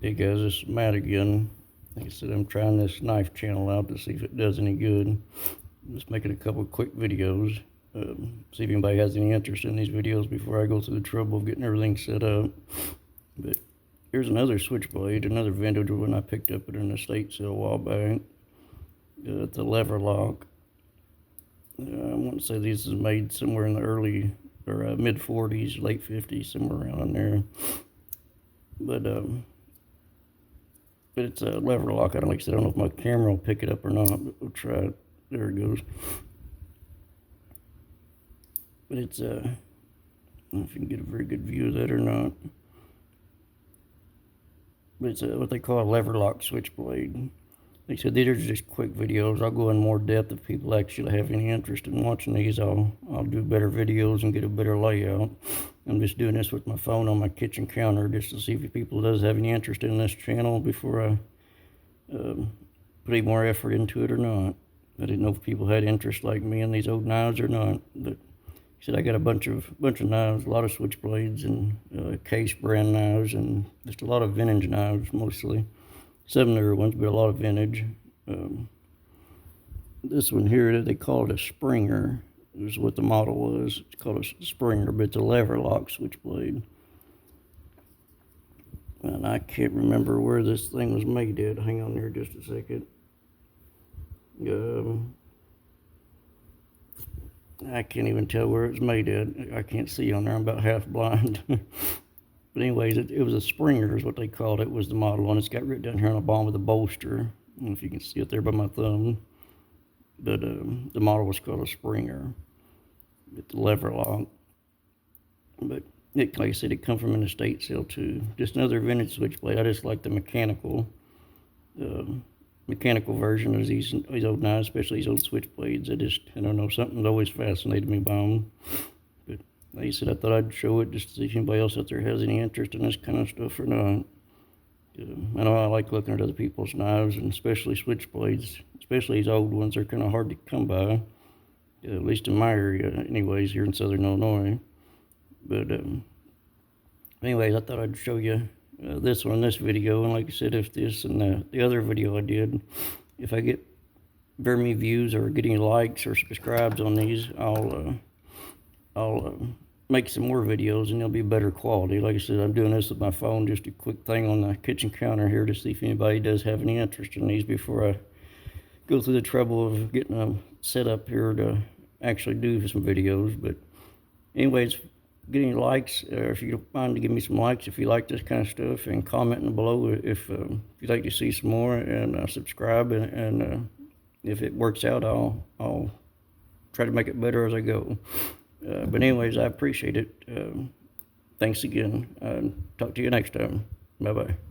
Hey guys, this is Matt again. Like I said, I'm trying this knife channel out to see if it does any good. I'm just making a couple of quick videos. See if anybody has any interest in these videos before I go through the trouble of getting everything set up. But here's another switchblade, another vintage one I picked up at an estate sale a while back. It's a leverlock. I want to say these is made somewhere in the early or mid 40s, late 50s, somewhere around in there. But it's a lever lock. I don't know if my camera will pick it up or not, but we'll try it. There it goes. But it's I don't know if you can get a very good view of that or not. But it's what they call a lever lock switchblade. Like I said, these are just quick videos. I'll go in more depth if people actually have any interest in watching these. I'll do better videos and get a better layout. I'm just doing this with my phone on my kitchen counter just to see if people does have any interest in this channel before I put any more effort into it or not. I didn't know if people had interest like me in these old knives or not. But like I said, I got a bunch of knives, a lot of switchblades and case brand knives, and just a lot of vintage knives mostly. Some newer ones, but a lot of vintage. This one here, they call it a Springer, is what the model was. It's called a Springer, but it's a lever lock switchblade. And I can't remember where this thing was made at. Hang on there just a second. I can't even tell where it's made at. I can't see on there. I'm about half blind. But anyways, it was a Springer is what they called it, was the model, and it's got written down here on the bottom of the bolster. I don't know if you can see it there by my thumb. But the model was called a Springer with the lever lock. But like I said, it come from an estate sale too. Just another vintage switchblade. I just like the mechanical version of these old knives, especially these old switchblades. I don't know, something's always fascinated me by them. But like I said, I thought I'd show it just to see if anybody else out there has any interest in this kind of stuff or not. I know I like looking at other people's knives, and especially switchblades, especially these old ones. They're kind of hard to come by, at least in my area anyways, here in southern Illinois. But anyways, I thought I'd show you this one in this video. And like I said, if this and the other video I did, if I get very many views or get any likes or subscribes on these, I'll make some more videos, and they'll be better quality. Like I said, I'm doing this with my phone, just a quick thing on the kitchen counter here to see if anybody does have any interest in these before I go through the trouble of getting them set up here to actually do some videos. But anyways, get any likes, if you don't mind to give me some likes if you like this kind of stuff, and commenting below if you'd like to see some more, and subscribe, and if it works out, I'll try to make it better as I go. But anyways, I appreciate it. Thanks again. Talk to you next time. Bye-bye.